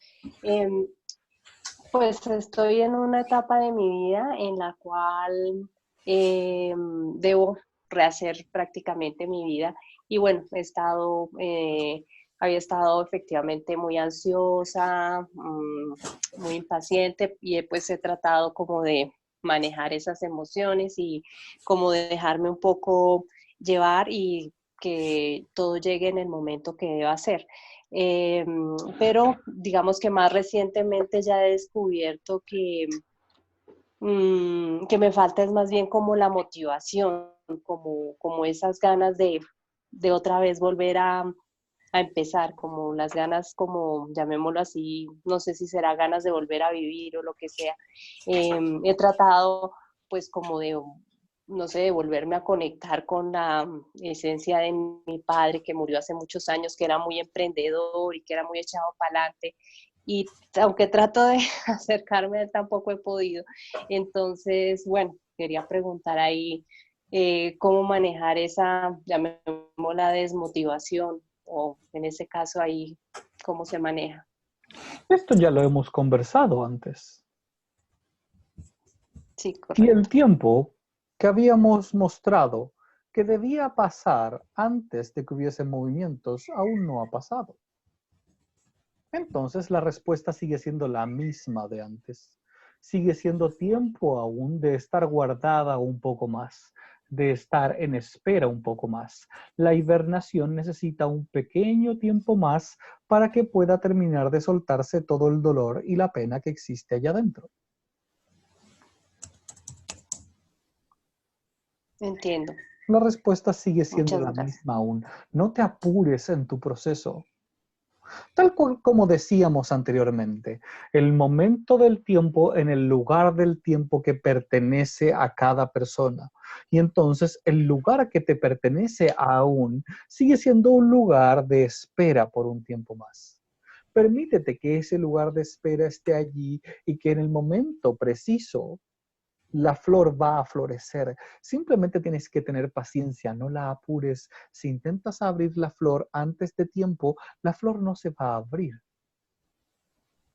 Pues estoy en una etapa de mi vida en la cual debo rehacer prácticamente mi vida. Y bueno, había estado efectivamente muy ansiosa, muy impaciente y pues he tratado como de manejar esas emociones y como de dejarme un poco llevar y que todo llegue en el momento que deba ser. Pero digamos que más recientemente ya he descubierto que me falta es más bien como la motivación, como esas ganas de otra vez volver a empezar, como las ganas, como llamémoslo así, no sé si será ganas de volver a vivir o lo que sea. He tratado pues como de, no sé, de volverme a conectar con la esencia de mi padre que murió hace muchos años, que era muy emprendedor y que era muy echado para adelante. Y aunque trato de acercarme a él, tampoco he podido. Entonces, bueno, quería preguntar ahí cómo manejar esa, llamémosla desmotivación, o en ese caso ahí, cómo se maneja. Esto ya lo hemos conversado antes. Sí, Y correcto. el tiempo que habíamos mostrado que debía pasar antes de que hubiese movimientos aún no ha pasado. Entonces la respuesta sigue siendo la misma de antes. Sigue siendo tiempo aún de estar guardada un poco más, de estar en espera un poco más. La hibernación necesita un pequeño tiempo más para que pueda terminar de soltarse todo el dolor y la pena que existe allá adentro. Entiendo. La respuesta sigue siendo Muchas la gracias. misma aún. No te apures en tu proceso. Tal cual como decíamos anteriormente, el momento del tiempo en el lugar del tiempo que pertenece a cada persona. Y entonces el lugar que te pertenece aún sigue siendo un lugar de espera por un tiempo más. Permítete que ese lugar de espera esté allí y que en el momento preciso la flor va a florecer. Simplemente tienes que tener paciencia, no la apures. Si intentas abrir la flor antes de tiempo, la flor no se va a abrir.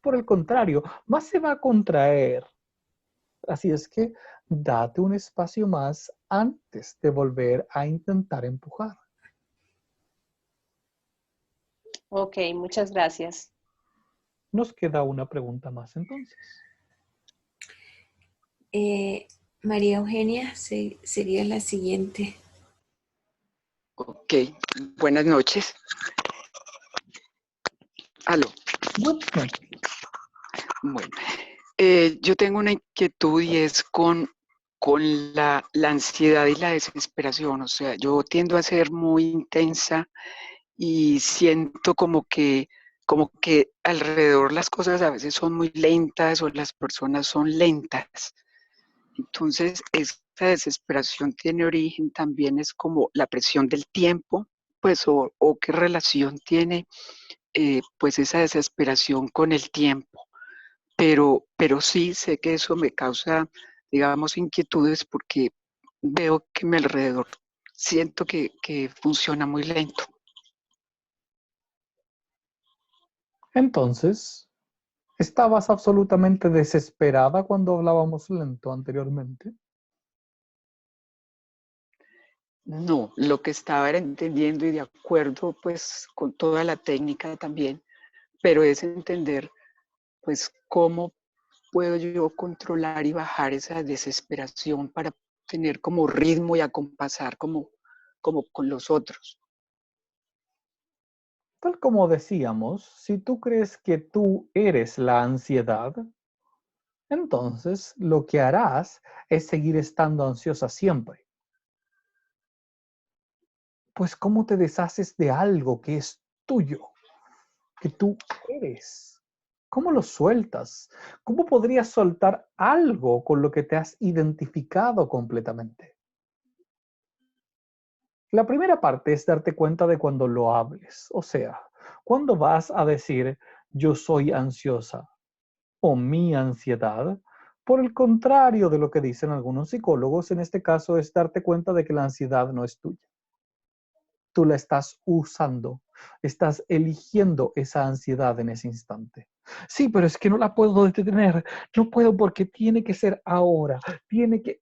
Por el contrario, más se va a contraer. Así es que date un espacio más antes de volver a intentar empujar. Ok, muchas gracias. Nos queda una pregunta más entonces. María Eugenia sería la siguiente. Ok, buenas noches. Aló. Buenas noches. Bueno, yo tengo una inquietud y es con la ansiedad y la desesperación. O sea, yo tiendo a ser muy intensa y siento como que alrededor las cosas a veces son muy lentas o las personas son lentas. Entonces, esa desesperación tiene origen también es como la presión del tiempo, pues, o qué relación tiene pues esa desesperación con el tiempo. Pero sí sé que eso me causa, digamos, inquietudes porque veo que mi alrededor siento que funciona muy lento. Entonces, ¿estabas absolutamente desesperada cuando hablábamos lento anteriormente? No, lo que estaba era entendiendo y de acuerdo pues con toda la técnica también, pero es entender pues cómo puedo yo controlar y bajar esa desesperación para tener como ritmo y acompasar como con los otros. Tal como decíamos, si tú crees que tú eres la ansiedad, entonces lo que harás es seguir estando ansiosa siempre. Pues ¿cómo te deshaces de algo que es tuyo, que tú eres? ¿Cómo lo sueltas? ¿Cómo podrías soltar algo con lo que te has identificado completamente? La primera parte es darte cuenta de cuando lo hables. O sea, cuando vas a decir yo soy ansiosa o mi ansiedad, por el contrario de lo que dicen algunos psicólogos, en este caso es darte cuenta de que la ansiedad no es tuya. Tú la estás usando, estás eligiendo esa ansiedad en ese instante. Sí, pero es que no la puedo detener, no puedo porque tiene que ser ahora, tiene que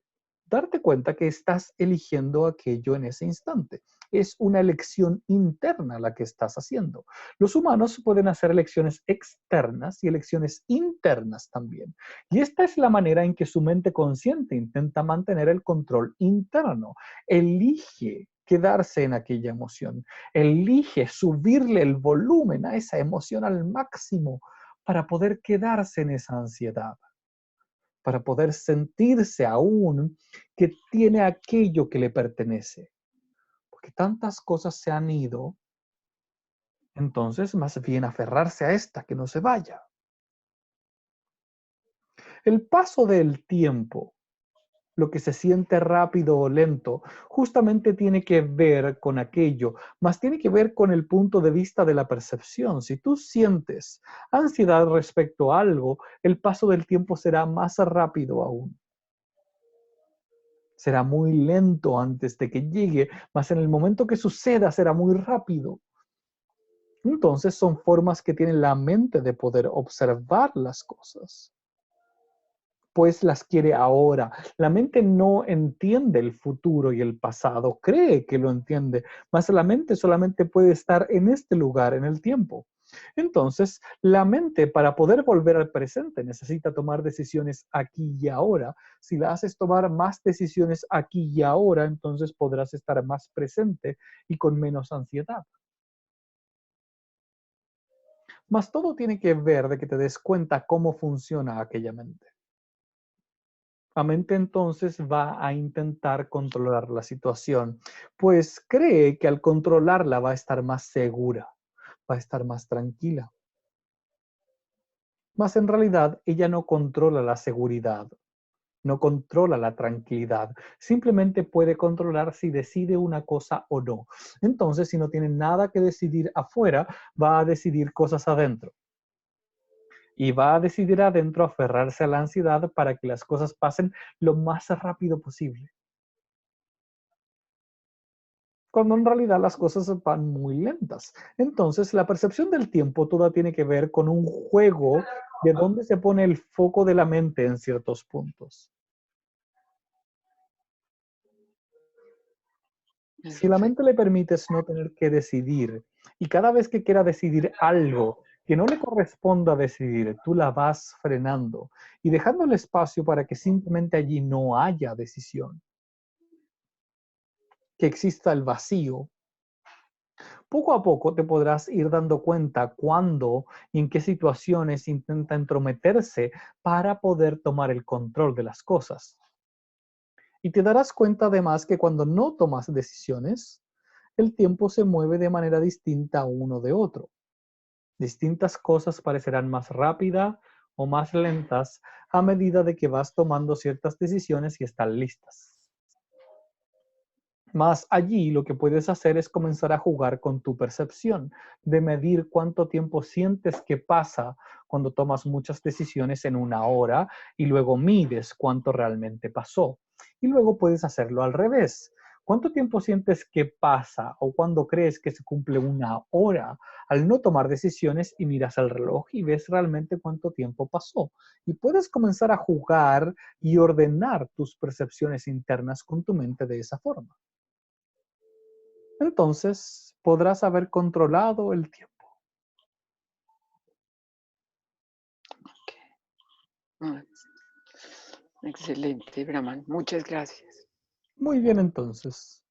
darte cuenta que estás eligiendo aquello en ese instante. Es una elección interna la que estás haciendo. Los humanos pueden hacer elecciones externas y elecciones internas también. Y esta es la manera en que su mente consciente intenta mantener el control interno. Elige quedarse en aquella emoción. Elige subirle el volumen a esa emoción al máximo para poder quedarse en esa ansiedad, para poder sentirse aún que tiene aquello que le pertenece. Porque tantas cosas se han ido, entonces más bien aferrarse a esta, que no se vaya. El paso del tiempo, lo que se siente rápido o lento, justamente tiene que ver con aquello, más tiene que ver con el punto de vista de la percepción. Si tú sientes ansiedad respecto a algo, el paso del tiempo será más rápido aún. Será muy lento antes de que llegue, más en el momento que suceda será muy rápido. Entonces son formas que tiene la mente de poder observar las cosas. pues las quiere ahora. La mente no entiende el futuro y el pasado, cree que lo entiende, mas la mente solamente puede estar en este lugar, en el tiempo. Entonces, la mente para poder volver al presente necesita tomar decisiones aquí y ahora. Si la haces tomar más decisiones aquí y ahora, entonces podrás estar más presente y con menos ansiedad. Mas todo tiene que ver de que te des cuenta cómo funciona aquella mente. La mente entonces va a intentar controlar la situación, pues cree que al controlarla va a estar más segura, va a estar más tranquila. Mas en realidad ella no controla la seguridad, no controla la tranquilidad, simplemente puede controlar si decide una cosa o no. Entonces, si no tiene nada que decidir afuera, va a decidir cosas adentro. Y va a decidir adentro aferrarse a la ansiedad para que las cosas pasen lo más rápido posible. Cuando en realidad las cosas van muy lentas. Entonces, la percepción del tiempo toda tiene que ver con un juego de dónde se pone el foco de la mente en ciertos puntos. Si la mente le permites no tener que decidir, y cada vez que quiera decidir algo que no le corresponda decidir, tú la vas frenando y dejando el espacio para que simplemente allí no haya decisión, que exista el vacío. Poco a poco te podrás ir dando cuenta cuándo y en qué situaciones intenta entrometerse para poder tomar el control de las cosas. Y te darás cuenta además que cuando no tomas decisiones, el tiempo se mueve de manera distinta uno de otro. Distintas cosas parecerán más rápidas o más lentas a medida de que vas tomando ciertas decisiones y están listas. Más allí lo que puedes hacer es comenzar a jugar con tu percepción, de medir cuánto tiempo sientes que pasa cuando tomas muchas decisiones en una hora y luego mides cuánto realmente pasó. Y luego puedes hacerlo al revés. ¿Cuánto tiempo sientes que pasa o cuando crees que se cumple una hora al no tomar decisiones y miras el reloj y ves realmente cuánto tiempo pasó? Y puedes comenzar a jugar y ordenar tus percepciones internas con tu mente de esa forma. Entonces podrás haber controlado el tiempo. Ah, excelente, Brahman. Muchas gracias. Muy bien, entonces.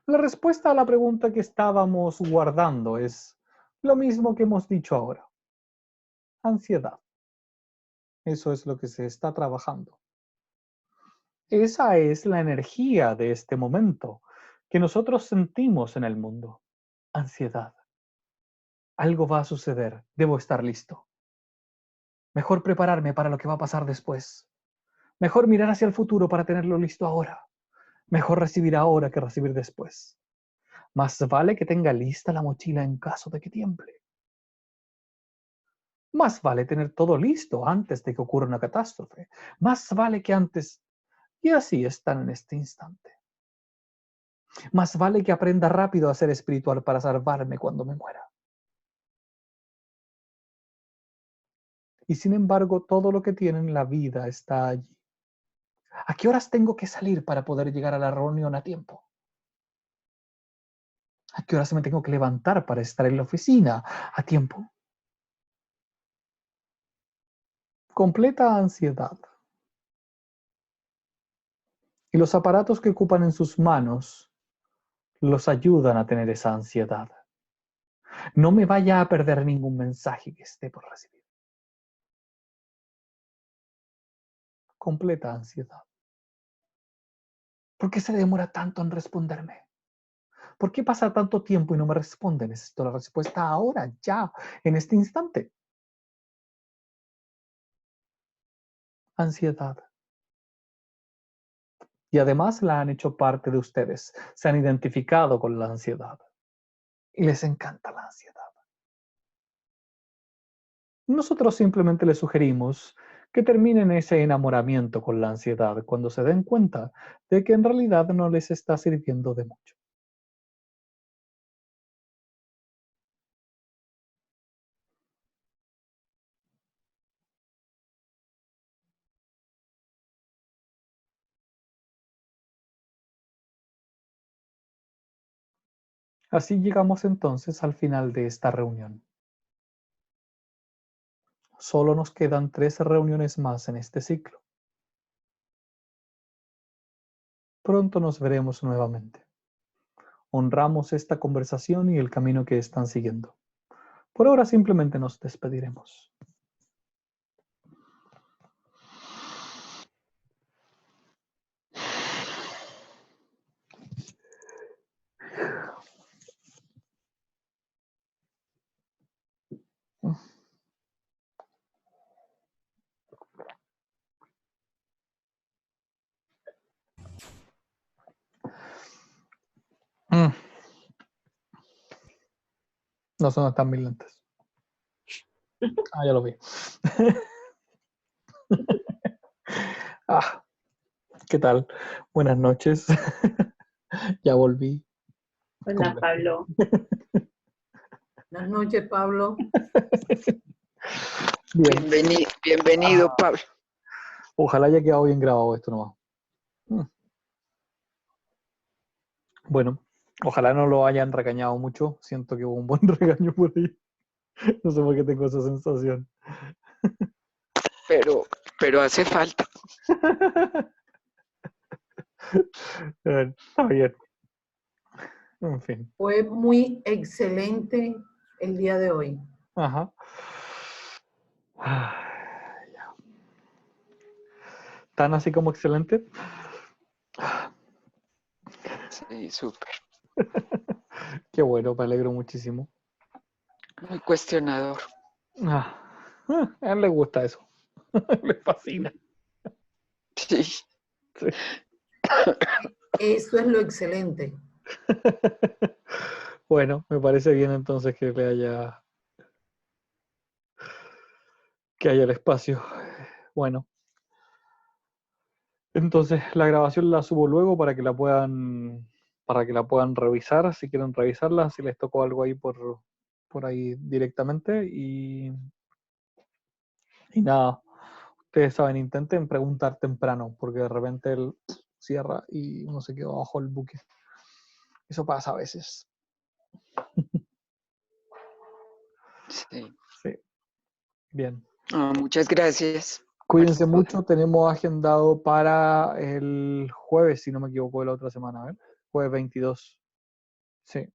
La respuesta a la pregunta que estábamos guardando es lo mismo que hemos dicho ahora. Ansiedad. Eso es lo que se está trabajando. Esa es la energía de este momento que nosotros sentimos en el mundo. Ansiedad. Algo va a suceder. Debo estar listo. Mejor prepararme para lo que va a pasar después. Mejor mirar hacia el futuro para tenerlo listo ahora. Mejor recibir ahora que recibir después. Más vale que tenga lista la mochila en caso de que tiemble. Más vale tener todo listo antes de que ocurra una catástrofe. Más vale que antes. Y así están en este instante. Más vale que aprenda rápido a ser espiritual para salvarme cuando me muera. Y sin embargo, todo lo que tienen la vida está allí. ¿A qué horas tengo que salir para poder llegar a la reunión a tiempo? ¿A qué horas me tengo que levantar para estar en la oficina a tiempo? Completa ansiedad. Y los aparatos que ocupan en sus manos los ayudan a tener esa ansiedad. No me vaya a perder ningún mensaje que esté por recibir. Completa ansiedad. ¿Por qué se demora tanto en responderme? ¿Por qué pasa tanto tiempo y no me responde? Necesito la respuesta ahora, ya, en este instante. Ansiedad. Y además la han hecho parte de ustedes. Se han identificado con la ansiedad. Y les encanta la ansiedad. Nosotros simplemente les sugerimos que terminen ese enamoramiento con la ansiedad cuando se den cuenta de que en realidad no les está sirviendo de mucho. Así llegamos entonces al final de esta reunión. Solo nos quedan 3 reuniones más en este ciclo. Pronto nos veremos nuevamente. Honramos esta conversación y el camino que están siguiendo. Por ahora simplemente nos despediremos. No son tan mis lentes. Ah, ya lo vi. ¿Qué tal? Buenas noches. Ya volví. Hola, Pablo. Buenas noches, Pablo. Bien. Bienvenido, Pablo. Ojalá haya quedado bien grabado esto nomás. Bueno, ojalá no lo hayan regañado mucho. Siento que hubo un buen regaño por ahí. No sé por qué tengo esa sensación. Pero hace falta. Está bien. En fin. Fue muy excelente el día de hoy. Ajá. ¿Tan así como excelente? Sí, súper. Qué bueno, me alegro muchísimo. Muy cuestionador. A él le gusta eso. Le fascina. Sí. Sí. Eso es lo excelente. Bueno, me parece bien entonces que haya el espacio. Bueno. Entonces la grabación la subo luego para que la puedan revisar, si quieren revisarla, si les tocó algo ahí por ahí directamente y nada, ustedes saben, intenten preguntar temprano porque de repente él cierra y uno se queda bajo el buque. Eso pasa a veces. Sí. Sí. Bien. Muchas gracias. Cuídense mucho, tenemos agendado para el jueves, si no me equivoco, de la otra semana, ¿eh? Jueves 22. Sí.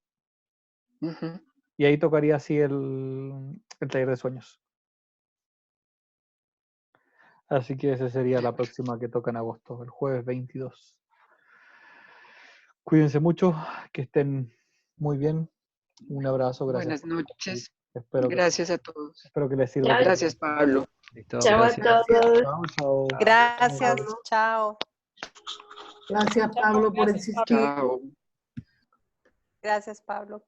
Y ahí tocaría así el taller de sueños. Así que esa sería la próxima que toca en agosto, el jueves 22. Cuídense mucho, que estén muy bien. Un abrazo, gracias. Buenas noches. Espero gracias a todos. Espero que les sirva. Gracias, Pablo. Chao a todos. Chao. Gracias, chao. Gracias, Pablo, por existir. Chao. Gracias, Pablo.